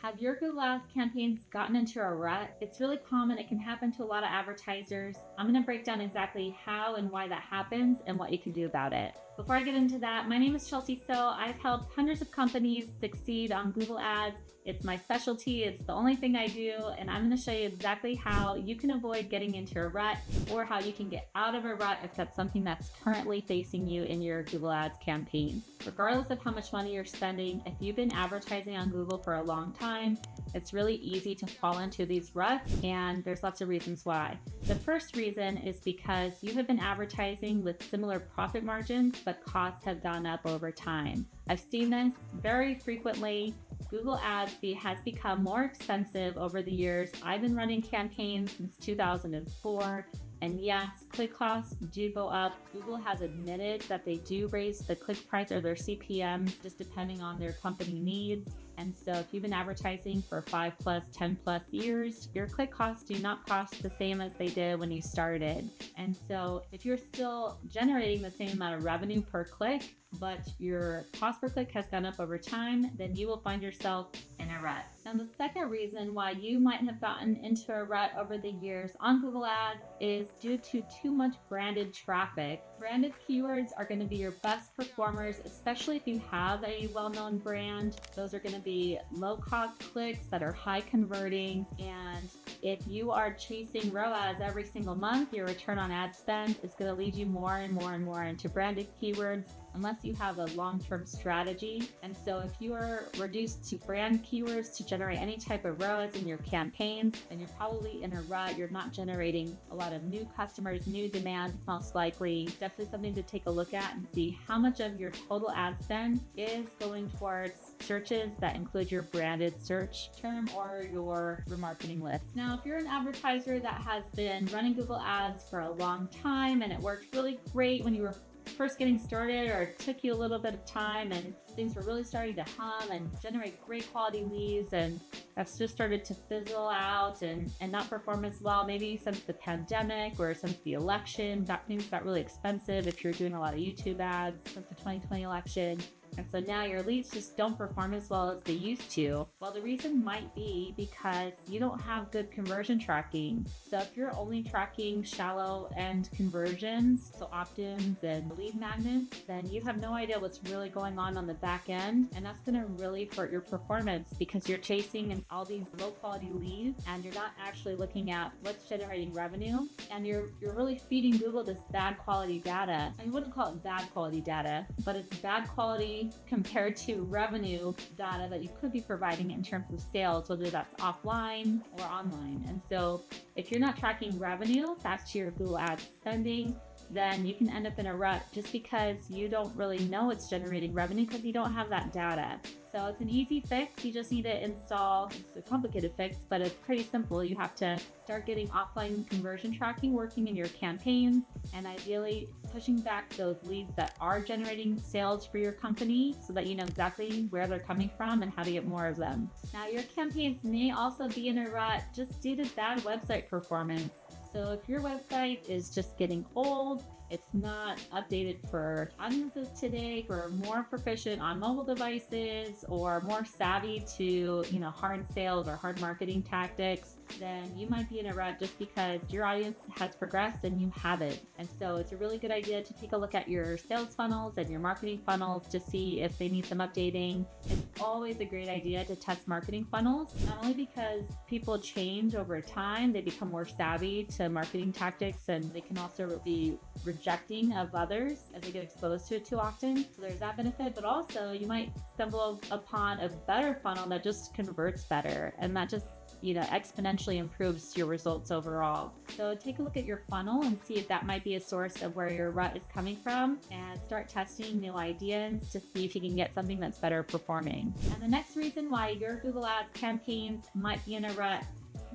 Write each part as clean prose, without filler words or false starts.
Have your Google Ads campaigns gotten into a rut? It's really common. It can happen to a lot of advertisers. I'm going to break down exactly how and why that happens and what you can do about it. Before I get into that, my name is Chelsea So. I've helped hundreds of companies succeed on Google Ads. It's my specialty. It's the only thing I do, and I'm going to show you exactly how you can avoid getting into a rut or how you can get out of a rut if that's something that's currently facing you in your Google Ads campaign. Regardless of how much money you're spending, if you've been advertising on Google for a long time, it's really easy to fall into these ruts, and there's lots of reasons why. The first reason is because you have been advertising with similar profit margins, but costs have gone up over time. I've seen this very frequently. Google Ads has become more expensive over the years. I've been running campaigns since 2004. And yes, click costs do go up. Google has admitted that they do raise the click price or their CPM just depending on their company needs. And so if you've been advertising for 5 plus, 10 plus years, your click costs do not cost the same as they did when you started. And so if you're still generating the same amount of revenue per click, but your cost per click has gone up over time, then you will find yourself in a rut. Now, the second reason why you might have gotten into a rut over the years on Google Ads is due to too much branded traffic. Branded keywords are going to be your best performers, especially if you have a well-known brand. Those are going to be low-cost clicks that are high converting. And if you are chasing ROAS every single month, your return on ad spend is going to lead you more and more and more into branded keywords unless you have a long-term strategy. And so if you are reduced to brand keywords to generate any type of ROAS in your campaigns, then you're probably in a rut. You're not generating a lot of new customers, new demand, most likely. Definitely something to take a look at and see how much of your total ad spend is going towards searches that include your branded search term or your remarketing list. Now, if you're an advertiser that has been running Google Ads for a long time and it worked really great when you were first getting started, or it took you a little bit of time and things were really starting to hum and generate great quality leads, and that's just started to fizzle out and not perform as well, maybe since the pandemic or since the election, things got really expensive if you're doing a lot of YouTube ads since the 2020 election. And so now your leads just don't perform as well as they used to. Well, the reason might be because you don't have good conversion tracking. So if you're only tracking shallow end conversions, so opt-ins and lead magnets, then you have no idea what's really going on the back end. And that's going to really hurt your performance because you're chasing all these low quality leads and you're not actually looking at what's generating revenue. And you're really feeding Google this bad quality data. I wouldn't call it bad quality data, but it's bad quality compared to revenue data that you could be providing in terms of sales, whether that's offline or online. And so if you're not tracking revenue back to your Google Ads spending, then you can end up in a rut just because you don't really know it's generating revenue because you don't have that data. So it's an easy fix. You just need to install, it's a complicated fix, but it's pretty simple. You have to start getting offline conversion tracking working in your campaigns and ideally pushing back those leads that are generating sales for your company so that you know exactly where they're coming from and how to get more of them. Now, your campaigns may also be in a rut just due to bad website performance. So if your website is just getting old, it's not updated for audiences today, or more proficient on mobile devices, or more savvy to, hard sales or hard marketing tactics, then you might be in a rut just because your audience has progressed and you haven't. And so it's a really good idea to take a look at your sales funnels and your marketing funnels to see if they need some updating. It's always a great idea to test marketing funnels, not only because people change over time, they become more savvy to marketing tactics, and they can also be rejecting of others as they get exposed to it too often. So there's that benefit, but also you might stumble upon a better funnel that just converts better, and that just exponentially improves your results overall. So take a look at your funnel and see if that might be a source of where your rut is coming from, and start testing new ideas to see if you can get something that's better performing. And the next reason why your Google Ads campaigns might be in a rut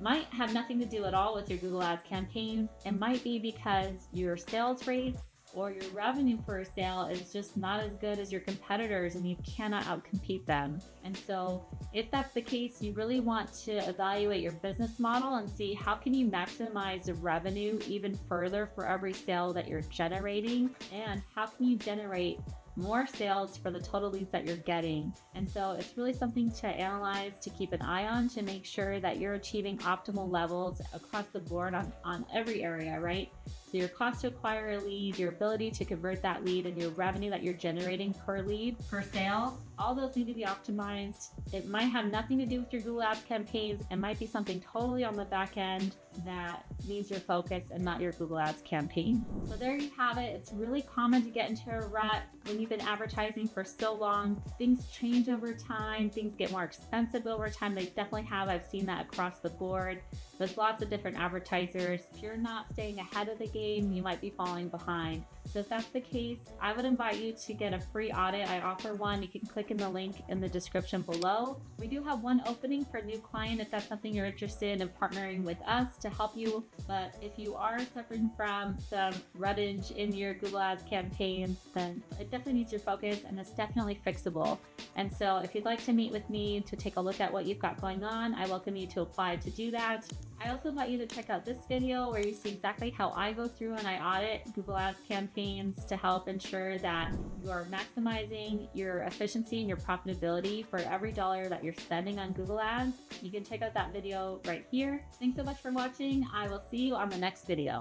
might have nothing to do at all with your Google Ads campaigns. It might be because your sales rates or your revenue per sale is just not as good as your competitors and you cannot outcompete them. And so if that's the case, you really want to evaluate your business model and see how can you maximize the revenue even further for every sale that you're generating, and how can you generate more sales for the total leads that you're getting. And so it's really something to analyze, to keep an eye on, to make sure that you're achieving optimal levels across the board on every area, right? So your cost to acquire a lead, your ability to convert that lead, and your revenue that you're generating per lead, per sale, all those need to be optimized. It might have nothing to do with your Google Ads campaigns. It might be something totally on the back end that needs your focus and not your Google Ads campaign. So there you have it. It's really common to get into a rut when you've been advertising for so long. Things change over time. Things get more expensive over time. They definitely have. I've seen that across the board. There's lots of different advertisers. If you're not staying ahead of the game, you might be falling behind. So if that's the case, I would invite you to get a free audit. I offer one. You can click in the link in the description below. We do have one opening for a new client if that's something you're interested in partnering with us to help you. But if you are suffering from some ruttage in your Google Ads campaigns, then it definitely needs your focus and it's definitely fixable. And so if you'd like to meet with me to take a look at what you've got going on, I welcome you to apply to do that. I also invite you to check out this video where you see exactly how I go through and I audit Google Ads campaigns to help ensure that you are maximizing your efficiency and your profitability for every dollar that you're spending on Google Ads. You can check out that video right here. Thanks so much for watching. I will see you on the next video.